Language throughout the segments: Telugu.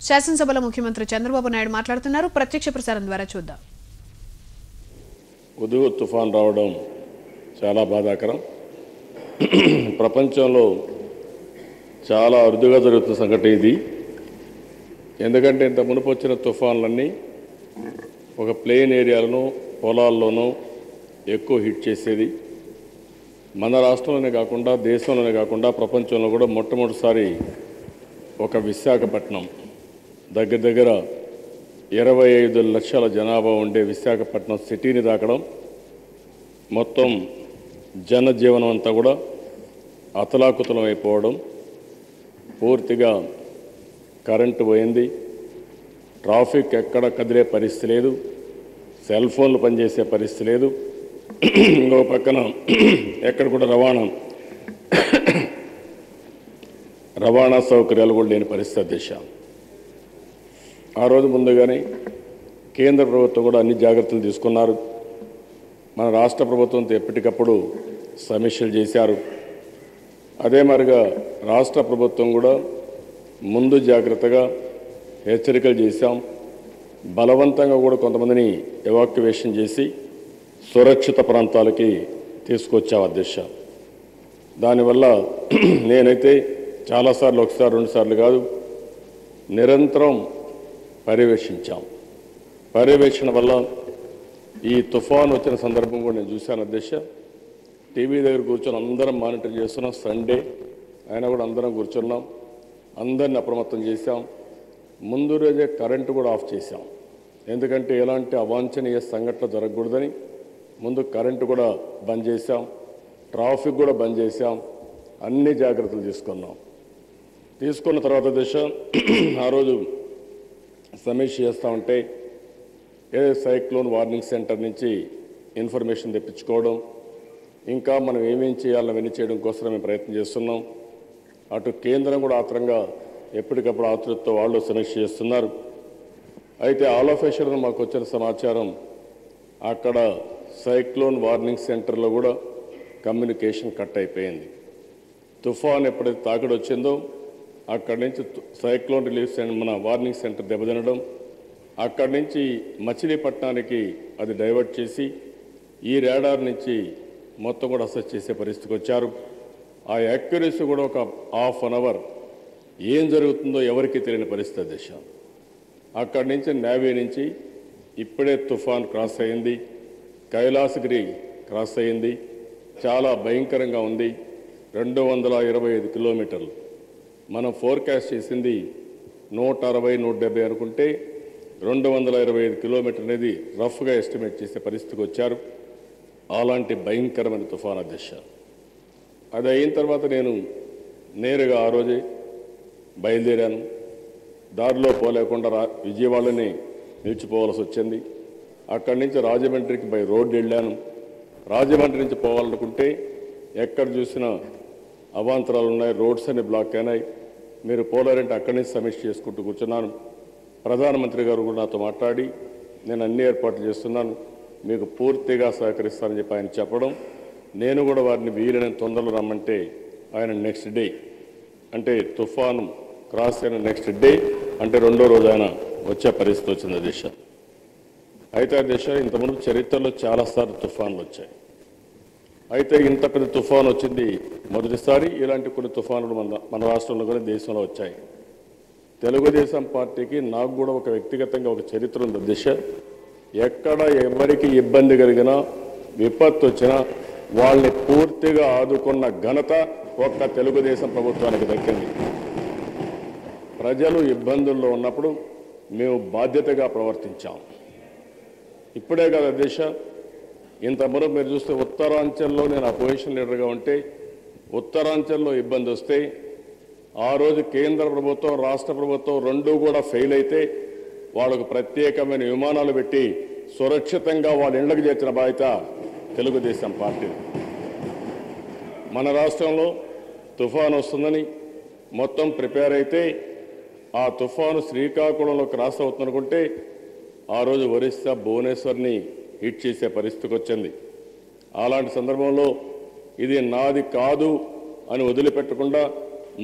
శాసనసభలో ముఖ్యమంత్రి చంద్రబాబు నాయుడు మాట్లాడుతున్నారు. ప్రత్యక్ష ప్రసారం ద్వారా చూద్దాం. హుదూద్ తుఫాన్ రావడం చాలా బాధాకరం. ప్రపంచంలో చాలా అరుదుగా జరుగుతున్న సంఘటన ఇది. ఎందుకంటే ఇంత మునుపు వచ్చిన తుఫాన్లన్నీ ఒక ప్లెయిన్ ఏరియాలను పొలాల్లోనూ ఎక్కువ హిట్ చేసేది. మన రాష్ట్రంలోనే కాకుండా దేశంలోనే కాకుండా ప్రపంచంలో కూడా మొట్టమొదటిసారి ఒక విశాఖపట్నం దగ్గర 25 లక్షల జనాభా ఉండే విశాఖపట్నం సిటీని తాకడం, మొత్తం జనజీవనం అంతా కూడా అతలాకుతలం అయిపోవడం, పూర్తిగా కరెంటు పోయింది, ట్రాఫిక్ ఎక్కడ కదిలే పరిస్థితి లేదు, సెల్ ఫోన్లు పనిచేసే పరిస్థితి లేదు, ఇంకో పక్కన ఎక్కడ కూడా రవాణా సౌకర్యాలు కూడా లేని పరిస్థితి దిశ. ఆ రోజు ముందుగానే కేంద్ర ప్రభుత్వం కూడా అన్ని జాగ్రత్తలు తీసుకున్నారు. మన రాష్ట్ర ప్రభుత్వంతో ఎప్పటికప్పుడు సమీక్షలు చేశారు. అదే మరిగా రాష్ట్ర ప్రభుత్వం కూడా ముందు జాగ్రత్తగా హెచ్చరికలు చేశాం. బలవంతంగా కూడా కొంతమందిని ఎవాక్యువేషన్ చేసి సురక్షిత ప్రాంతాలకి తీసుకొచ్చాం అధ్యక్ష. దానివల్ల నేనైతే చాలాసార్లు, ఒకసారి రెండుసార్లు కాదు, నిరంతరం పర్యవేక్షించాం. పర్యవేక్షణ వల్ల ఈ తుఫాన్ వచ్చిన సందర్భం కూడా నేను చూశాను అధ్యక్ష. టీవీ దగ్గర కూర్చొని అందరం మానిటర్ చేస్తున్నాం. సండే అయినా కూడా అందరం కూర్చున్నాం, అందరిని అప్రమత్తం చేశాం. ముందు రోజే కరెంటు కూడా ఆఫ్ చేశాం. ఎందుకంటే ఎలాంటి అవాంఛనీయ సంఘటనలు జరగకూడదని ముందు కరెంటు కూడా బంద్ చేశాం, ట్రాఫిక్ కూడా బంద్ చేశాం. అన్ని జాగ్రత్తలు తీసుకున్న తర్వాత దిశ ఆ రోజు సమీక్ష చేస్తూ ఉంటే సైక్లోన్ వార్నింగ్ సెంటర్ నుంచి ఇన్ఫర్మేషన్ తెప్పించుకోవడం, ఇంకా మనం ఏమేం చేయాలని చేయడం కోసం మేము ప్రయత్నం చేస్తున్నాం. అటు కేంద్రం కూడా ఆత్రంగా ఎప్పటికప్పుడు ఆతృతతో వాళ్ళు సమీక్ష చేస్తున్నారు. అయితే ఆల్ ఆఫ్ ఏ సడన్ మాకు వచ్చిన సమాచారం, అక్కడ సైక్లోన్ వార్నింగ్ సెంటర్లో కూడా కమ్యూనికేషన్ కట్ అయిపోయింది. తుఫాన్ ఎప్పుడైతే తాకిడి వచ్చిందో అక్కడి నుంచి సైక్లోన్ రిలీఫ్ సెంటర్, మన వార్నింగ్ సెంటర్ దెబ్బతినడం, అక్కడి నుంచి మచిలీపట్నానికి అది డైవర్ట్ చేసి ఈ రాడార్ నుంచి మొత్తం కూడా అసెస్ చేసే పరిస్థితికి వచ్చారు. ఆ యాక్యురసీ కూడా ఒక హాఫ్ అన్ అవర్ ఏం జరుగుతుందో ఎవరికి తెలియని పరిస్థితి దిశ. అక్కడి నుంచి నేవీ నుంచి ఇప్పుడే తుఫాన్ క్రాస్ అయింది, కైలాసగిరి క్రాస్ అయింది, చాలా భయంకరంగా ఉంది. 225 కిలోమీటర్లు. మనం ఫోర్కాస్ట్ చేసింది 160-170 అనుకుంటే 225 కిలోమీటర్ అనేది రఫ్గా ఎస్టిమేట్ చేసే పరిస్థితికి వచ్చారు. అలాంటి భయంకరమైన తుఫాన్ అధ్యక్ష. అది అయిన తర్వాత నేను నేరుగా ఆ రోజే బయలుదేరాను. దారిలో పోలేకుండా విజయవాడని నిలిచిపోవాల్సి వచ్చింది. అక్కడి నుంచి రాజమండ్రికి బై రోడ్డు వెళ్ళాను. రాజమండ్రి నుంచి పోవాలనుకుంటే ఎక్కడ చూసినా అవాంతరాలు ఉన్నాయి, రోడ్స్ అన్ని బ్లాక్ అయినాయి. మీరు పోలారంటే అక్కడి నుంచి సమీక్ష చేసుకుంటూ కూర్చున్నాను. ప్రధానమంత్రి గారు కూడా నాతో మాట్లాడి నేను అన్ని ఏర్పాట్లు చేస్తున్నాను, మీకు పూర్తిగా సహకరిస్తానని చెప్పి ఆయన చెప్పడం, నేను కూడా వారిని వీలైన తొందరలో రమ్మంటే ఆయన నెక్స్ట్ డే, అంటే తుఫాను క్రాస్ అయిన నెక్స్ట్ డే అంటే రెండో రోజు ఆయన వచ్చే పరిస్థితి వచ్చింది దిశ. అయితే దిశ ఇంతకుముందు చరిత్రలో చాలాసార్లు తుఫాన్లు వచ్చాయి. అయితే ఇంత పెద్ద తుఫాన్ వచ్చింది మొదటిసారి. ఇలాంటి కొన్ని తుఫానులు మన రాష్ట్రంలో కూడా దేశంలో వచ్చాయి. తెలుగుదేశం పార్టీకి నాకు కూడా ఒక వ్యక్తిగతంగా ఒక చరిత్ర ఉంది దిశ. ఎక్కడ ఎవరికి ఇబ్బంది కలిగినా, విపత్తు వచ్చినా వాళ్ళని పూర్తిగా ఆదుకున్న ఘనత ఒక్క తెలుగుదేశం ప్రభుత్వానికి దక్కింది. ప్రజలు ఇబ్బందుల్లో ఉన్నప్పుడు మేము బాధ్యతగా ప్రవర్తించాం. ఇప్పుడే కాదు దిశ, ఇంతవరకు మీరు చూస్తే ఉత్తరాంచల్లో నేను అపోజిషన్ లీడర్గా ఉంటే ఉత్తరాంచల్లో ఇబ్బంది వస్తే ఆ రోజు కేంద్ర ప్రభుత్వం, రాష్ట్ర ప్రభుత్వం రెండూ కూడా ఫెయిల్ అయితే వాళ్ళకు ప్రత్యేకమైన విమానాలు పెట్టి సురక్షితంగా వాళ్ళ ఇళ్లకు చేర్చిన బాధ్యత తెలుగుదేశం పార్టీ. మన రాష్ట్రంలో తుఫాను వస్తుందని మొత్తం ప్రిపేర్ అయితే ఆ తుఫాను శ్రీకాకుళంలో క్రాస్ అవుతుందనుకుంటే ఆ రోజు ఒరిస్సా భువనేశ్వర్ని హిట్ చేసే పరిస్థితికి వచ్చింది. అలాంటి సందర్భంలో ఇది నాది కాదు అని వదిలిపెట్టకుండా,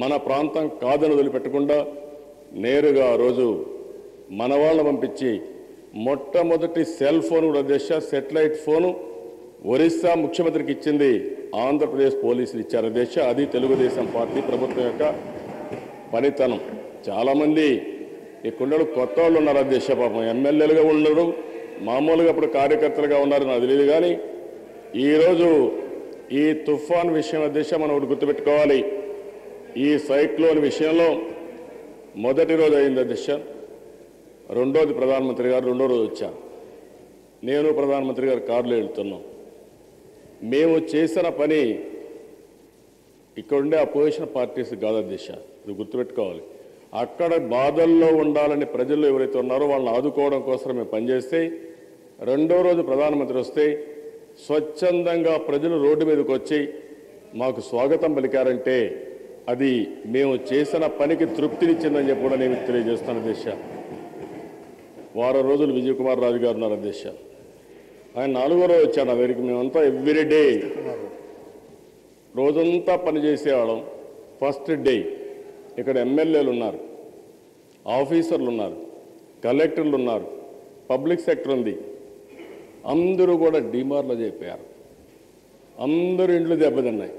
మన ప్రాంతం కాదని వదిలిపెట్టకుండా నేరుగా ఆ రోజు మన వాళ్ళని పంపించి మొట్టమొదటి సెల్ ఫోన్ కూడా అధ్యక్ష సెటిలైట్ ఫోను ఒరిస్సా ముఖ్యమంత్రికి ఇచ్చింది ఆంధ్రప్రదేశ్ పోలీసులు ఇచ్చారు అధ్యక్ష. అది తెలుగుదేశం పార్టీ ప్రభుత్వం యొక్క పనితనం. చాలామంది ఈ కుండలు కొత్త వాళ్ళు ఉన్నారు అధ్యక్ష, పాపం ఎమ్మెల్యేలుగా ఉండరు, మామూలుగా అప్పుడు కార్యకర్తలుగా ఉన్నారు, నాకు తెలియదు. కానీ ఈరోజు ఈ తుఫాన్ విషయం అధ్యక్ష మనం ఒకటి గుర్తుపెట్టుకోవాలి. ఈ సైక్లోన్ విషయంలో మొదటి రోజు అయింది అధ్యక్ష, రెండోది ప్రధానమంత్రి గారు రెండో రోజు వచ్చారు, నేను ప్రధానమంత్రి గారు కారులో వెళ్తున్నాం. మేము చేసిన పని ఇక్కడ ఉండే అపోజిషన్ పార్టీస్ కాదు అధ్యక్ష, ఇది గుర్తుపెట్టుకోవాలి. అక్కడ బాధల్లో ఉండాలని ప్రజలు ఎవరైతే ఉన్నారో వాళ్ళని ఆదుకోవడం కోసం మేము పనిచేస్తే, రెండో రోజు ప్రధానమంత్రి వస్తే స్వచ్ఛందంగా ప్రజలు రోడ్డు మీదకి వచ్చి మాకు స్వాగతం పలికారంటే అది మేము చేసిన పనికి తృప్తినిచ్చిందని చెప్పి కూడా నేను తెలియజేస్తాను అధ్యక్ష. వారం రోజులు విజయ్ కుమార్ రాజు గారు ఉన్నారు అధ్యక్ష, ఆయన 4వ రోజు వచ్చాడు నా దగ్గరికి. మేమంతా ఎవ్రీడే రోజంతా పనిచేసేవాళ్ళం. ఫస్ట్ డే ఇక్కడ ఎమ్మెల్యేలు ఉన్నారు, ఆఫీసర్లు ఉన్నారు, కలెక్టర్లు ఉన్నారు, పబ్లిక్ సెక్టర్ ఉంది, అందరూ కూడా డిమార్లో చెప్పారు. అందరూ ఇండ్లు దెబ్బతిన్నాయి,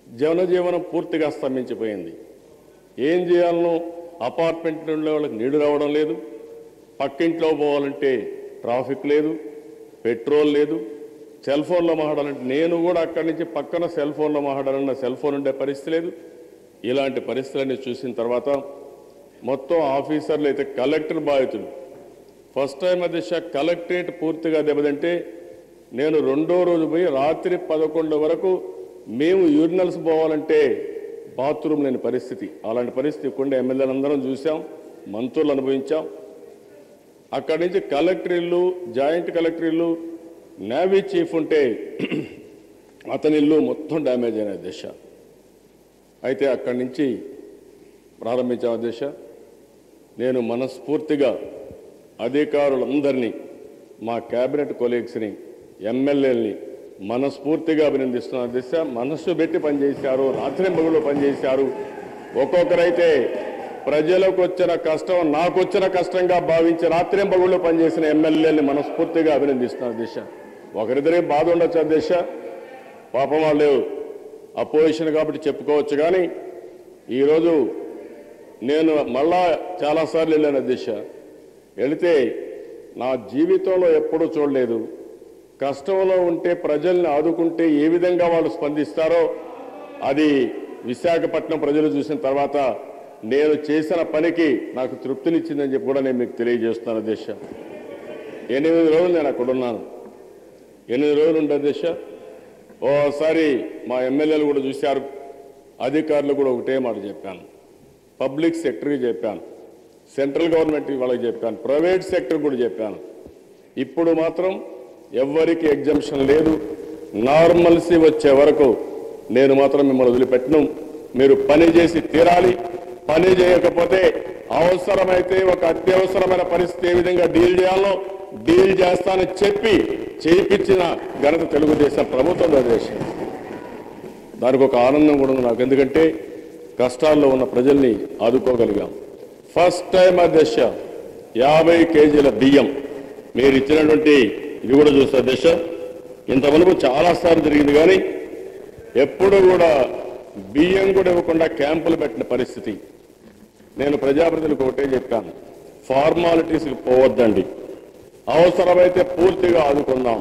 జనజీవనం పూర్తిగా స్తంభించిపోయింది. ఏం చేయాలనో అపార్ట్మెంట్ ఉండే వాళ్ళకి నీళ్లు రావడం లేదు, పక్కింట్లో పోవాలంటే ట్రాఫిక్ లేదు, పెట్రోల్ లేదు, సెల్ ఫోన్లో మాట్లాడాలంటే నేను కూడా అక్కడి నుంచి పక్కన సెల్ ఫోన్లో మాట్లాడాలన్న సెల్ ఫోన్ ఉండే పరిస్థితి లేదు. ఇలాంటి పరిస్థితులన్నీ చూసిన తర్వాత మొత్తం ఆఫీసర్లు అయితే కలెక్టర్ బాధితులు. ఫస్ట్ టైం అధ్యక్ష కలెక్టరేట్ పూర్తిగా దెబ్బతింటే నేను రెండో రోజు పోయి రాత్రి 11 వరకు మేము యూరినల్స్ పోవాలంటే బాత్రూమ్ లేని పరిస్థితి. అలాంటి పరిస్థితి కొండ ఎమ్మెల్యేలందరం చూసాం, మంత్రులు అనుభవించాం. అక్కడి నుంచి కలెక్టర్ ఇల్లు, జాయింట్ కలెక్టర్ ఇల్లు, నేవీ చీఫ్ ఉంటే అతని ఇల్లు మొత్తం డ్యామేజ్ అయిన అధ్యక్ష. అయితే అక్కడి నుంచి ప్రారంభించాం అధ్యక్ష. నేను మనస్ఫూర్తిగా అధికారులందరినీ, మా క్యాబినెట్ కొలీగ్స్ని, ఎమ్మెల్యేలని మనస్ఫూర్తిగా అభినందిస్తున్నాను అధ్యక్ష. మనస్సు పెట్టి పనిచేశారు, రాత్రింబగళ్ళు పనిచేశారు. ఒక్కొక్కరైతే ప్రజలకు వచ్చిన కష్టం నాకు వచ్చిన కష్టంగా భావించి రాత్రింబగళ్ళు పనిచేసిన ఎమ్మెల్యేలని మనస్ఫూర్తిగా అభినందిస్తున్నాను అధ్యక్ష. ఒకరిద్దరే బాధ ఉండొచ్చు అధ్యక్ష, పాపం వాళ్ళు అపోజిషన్ కాబట్టి చెప్పుకోవచ్చు. కానీ ఈరోజు నేను మళ్ళా చాలాసార్లు వెళ్ళాను అధ్యక్ష. వెళితే నా జీవితంలో ఎప్పుడూ చూడలేదు, కష్టంలో ఉంటే ప్రజల్ని ఆదుకుంటే ఏ విధంగా వాళ్ళు స్పందిస్తారో అది విశాఖపట్నం ప్రజలు చూసిన తర్వాత నేను చేసిన పనికి నాకు తృప్తినిచ్చిందని చెప్పి కూడా నేను మీకు తెలియజేస్తున్నాను అధ్యక్ష. 8 రోజులు నేను అక్కడ ఉన్నాను. 8 రోజులు ఉండే అధ్యక్ష. ఓసారి మా ఎమ్మెల్యేలు కూడా చూశారు, అధికారులు కూడా ఒకటే మాట చెప్పాను, పబ్లిక్ సెక్టర్కి చెప్పాను, సెంట్రల్ గవర్నమెంట్ వాళ్ళకి చెప్పాను, ప్రైవేట్ సెక్టర్ కూడా చెప్పాను. ఇప్పుడు మాత్రం ఎవ్వరికి ఎగ్జంప్షన్ లేదు. నార్మల్సీ వచ్చే వరకు నేను మాత్రం మిమ్మల్ని వదిలిపెట్టను. మీరు పని చేసి తీరాలి. పని చేయకపోతే అవసరమైతే ఒక అత్యవసరమైన పరిస్థితి ఏ విధంగా డీల్ చేయాలో డీల్ చేస్తానని చెప్పి చేయించిన ఘనత తెలుగుదేశం ప్రభుత్వం దేశం. దానికి ఒక ఆనందం కూడా ఉంది నాకు, ఎందుకంటే కష్టాల్లో ఉన్న ప్రజల్ని ఆదుకోగలిగాం. ఫస్ట్ టైం అధ్యక్ష 50 కేజీల బియ్యం మీరు ఇచ్చినటువంటి ఇది కూడా చూస్తా అధ్యక్ష. ఇంతవరకు చాలాసార్లు జరిగింది కానీ ఎప్పుడు కూడా బియ్యం కూడా ఇవ్వకుండా క్యాంపులు పెట్టిన పరిస్థితి. నేను ప్రజాప్రతినిధులకు ఒకటే చెప్పాను, ఫార్మాలిటీస్కి పోవద్దండి, అవసరమైతే పూర్తిగా ఆదుకుందాం.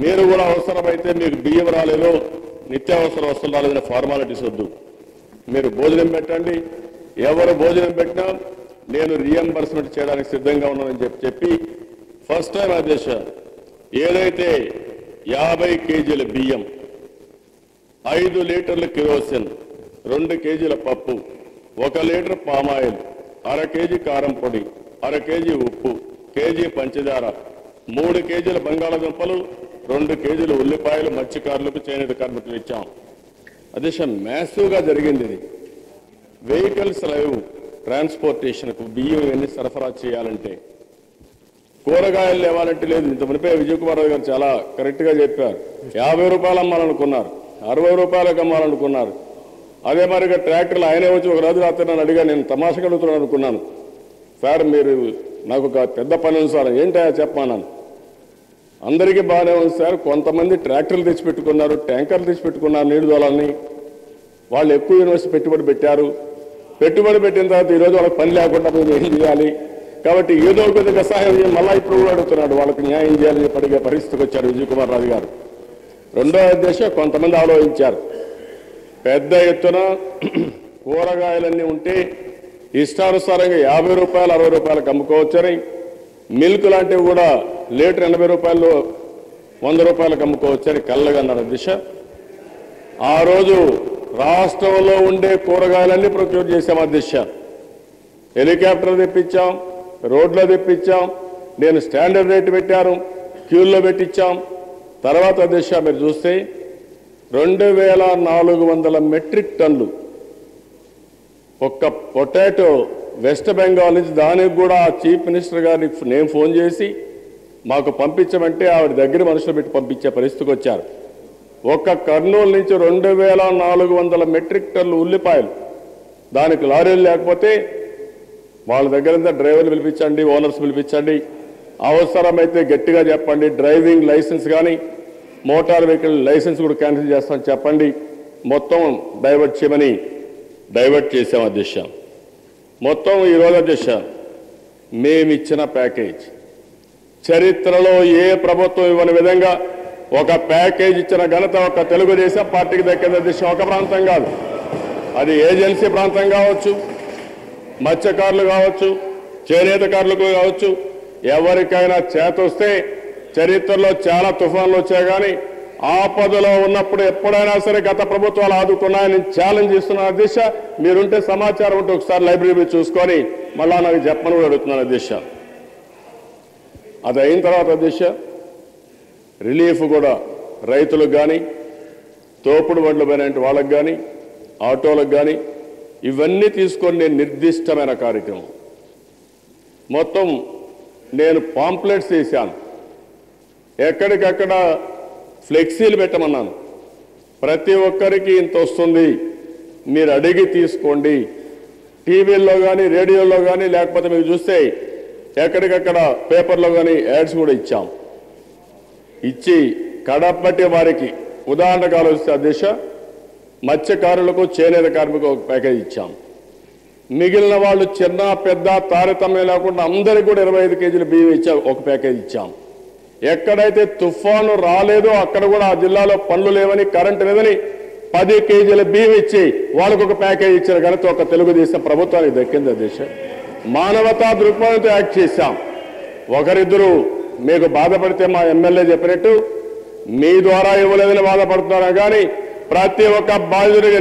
మీరు కూడా అవసరమైతే మీకు బియ్యం రాలేదో నిత్యావసర వస్తువులు రాలేదని ఫార్మాలిటీస్ వద్దు, మీరు భోజనం పెట్టండి. ఎవరు భోజనం పెట్టినా నేను రీఎంబర్స్మెంట్ చేయడానికి సిద్ధంగా ఉన్నానని చెప్పి ఫస్ట్ టైం అధ్యక్ష ఏదైతే 50 కేజీల బియ్యం, 5 లీటర్ల కిరోసిన్, 2 కేజీల పప్పు, 1 లీటర్ పామాయిల్, 1/2 కేజీ కారం పొడి, 1/2 కేజీ ఉప్పు, కేజీ పంచదార, 3 కేజీల బంగాళాదుంపలు, 2 కేజీల ఉల్లిపాయలు మత్స్యకారులకు, చేనేత కార్మికులు ఇచ్చాం. అధ్యక్ష మ్యాసివ్గా జరిగింది ఇది. వెహికల్స్ లైవ్ ట్రాన్స్పోర్టేషన్కు బియ్యం ఇవన్నీ సరఫరా చేయాలంటే, కూరగాయలు లేవాలంటే లేదు. ఇంత మునిపే విజయ్ కుమార్ గారు చాలా కరెక్ట్గా చెప్పారు. 50 రూపాయలు అమ్మాలనుకున్నారు, 60 రూపాయలకు అమ్మాలనుకున్నారు. అదే మరిగా ట్రాక్టర్లు ఆయనే వచ్చి ఒక రోజు రాత్రి నన్ను అడిగా, నేను తమాషగా అడుగుతున్నాను అనుకున్నాను. సార్ మీరు నాకు ఒక పెద్ద పని ఉంది సార్, ఏంటా చెప్పమన్నాను. అందరికీ బాగానే ఉంది సార్, కొంతమంది ట్రాక్టర్లు తెచ్చిపెట్టుకున్నారు, ట్యాంకర్లు తెచ్చిపెట్టుకున్నారు నీళ్లు దోలాలని, వాళ్ళు ఎక్కువ యూనివర్సిటీ పెట్టుబడి పెట్టారు. పెట్టుబడి పెట్టిన తర్వాత ఈరోజు వాళ్ళకి పని లేకుండా మేము ఏం చేయాలి, కాబట్టి ఏదో ఒక విధంగా సహాయం చేయాలి. మళ్ళీ ఇప్పుడు కూడా అడుగుతున్నాడు, వాళ్ళకి న్యాయం చేయాలని చెప్పి అడిగే పరిస్థితికి వచ్చారు విజయ్ కుమార్ రాజు గారు. రెండో ఉద్దేశం, కొంతమంది ఆలోచించారు, పెద్ద ఎత్తున కూరగాయలన్నీ ఉంటే ఇష్టానుసారంగా 50 రూపాయలు 60 రూపాయలకు అమ్ముకోవచ్చని, మిల్క్ లాంటివి కూడా లీటర్ 80 రూపాయలు 100 రూపాయలకు అమ్ముకోవచ్చని కళ్ళగన్నారు దిశ. ఆ రోజు రాష్ట్రంలో ఉండే కూరగాయలన్నీ ప్రొక్యూర్ చేశాం. దిశ హెలికాప్టర్ తెప్పించాం, రోడ్లో తెప్పించాం, నేను స్టాండర్డ్ రేటు పెట్టాను, క్యూల్లో పెట్టించాం. తర్వాత దిశ మీరు చూస్తే 2400 మెట్రిక్ టన్నులు ఒక్క పొటాటో వెస్ట్ బెంగాల్ నుంచి, దానికి కూడా చీఫ్ మినిస్టర్ గారికి నేను ఫోన్ చేసి మాకు పంపించమంటే ఆవిడ దగ్గర మనుషులు పెట్టి పంపించే పరిస్థితికి వచ్చారు. ఒక్క కర్నూలు నుంచి 2400 మెట్రిక్ టన్నులు ఉల్లిపాయలు, దానికి లారీలు లేకపోతే వాళ్ళ దగ్గర డ్రైవర్లు పిలిపించండి, ఓనర్స్ పిలిపించండి, అవసరమైతే గట్టిగా చెప్పండి, డ్రైవింగ్ లైసెన్స్ కానీ మోటార్ వెహికల్ లైసెన్స్ కూడా క్యాన్సిల్ చేస్తామని చెప్పండి, మొత్తం డైవర్ట్ చేయమని డైవర్ట్ చేసాం. అధ్యక్ష మొత్తం ఈరోజు అధ్యక్ష మేమిచ్చిన ప్యాకేజ్ చరిత్రలో ఏ ప్రభుత్వం ఇవ్వని విధంగా ఒక ప్యాకేజ్ ఇచ్చిన ఘనత ఒక తెలుగుదేశం పార్టీకి దక్కింది అధ్యక్ష. ఒక ప్రాంతం కాదు, అది ఏజెన్సీ ప్రాంతం కావచ్చు, మత్స్యకారులు కావచ్చు, చేనేత కార్మికులు కావచ్చు, ఎవరికైనా చేతొస్తే చరిత్రలో చాలా తుఫాన్లు వచ్చాయి, కానీ ఆపదలో ఉన్నప్పుడు ఎప్పుడైనా సరే గత ప్రభుత్వాలు ఆదుకున్నాయని ఛాలెంజ్ ఇస్తున్న దిశ. మీరుంటే సమాచారం ఉంటే ఒకసారి లైబ్రరీ చూసుకొని మళ్ళా నాకు చెప్పని కూడా అడుగుతున్నాను దిశ. అది అయిన తర్వాత దిశ రిలీఫ్ కూడా రైతులకు కానీ, తోపుడు బండ్లు పోయిన వాళ్ళకి కానీ, ఆటోలకు కానీ, ఇవన్నీ తీసుకొని నేను నిర్దిష్టమైన కార్యక్రమం మొత్తం నేను పాంప్లెట్స్ వేశాను. ఎక్కడికక్కడ ఫ్లెక్సీలు పెట్టమన్నాను, ప్రతి ఒక్కరికి ఇంత వస్తుంది, మీరు అడిగి తీసుకోండి. టీవీల్లో కానీ రేడియోలో కానీ లేకపోతే మీరు చూస్తే ఎక్కడికక్కడ పేపర్లో కానీ యాడ్స్ కూడా ఇచ్చాం. ఇచ్చి కడపట్టి వారికి ఉదాహరణకు ఆలోచిస్తే అధ్యక్ష, మత్స్యకారులకు చేనేత కార్మికులకు ఒక ప్యాకేజ్ ఇచ్చాం. మిగిలిన వాళ్ళు చిన్న పెద్ద తారతమ్యం లేకుండా అందరికీ కూడా 25 కేజీల బియ్యం ఇచ్చాం, ఒక ప్యాకేజ్ ఇచ్చాం. ఎక్కడైతే తుఫాను రాలేదో అక్కడ కూడా ఆ జిల్లాలో పనులు లేవని, కరెంటు లేదని 10 కేజీల బియ్యం ఇచ్చి వాళ్ళకు ఒక ప్యాకేజ్ ఇచ్చిన ఘనత ఒక తెలుగుదేశం ప్రభుత్వానికి దక్కింది అధ్యక్ష. మానవతా దృక్పథంతో యాక్ట్ చేశాం. ఒకరిద్దరు మీకు బాధపడితే మా ఎమ్మెల్యే చెప్పినట్టు మీ ద్వారా ఇవ్వలేదని బాధపడుతున్నారు, కానీ ప్రతి ఒక్క బాధితుడికి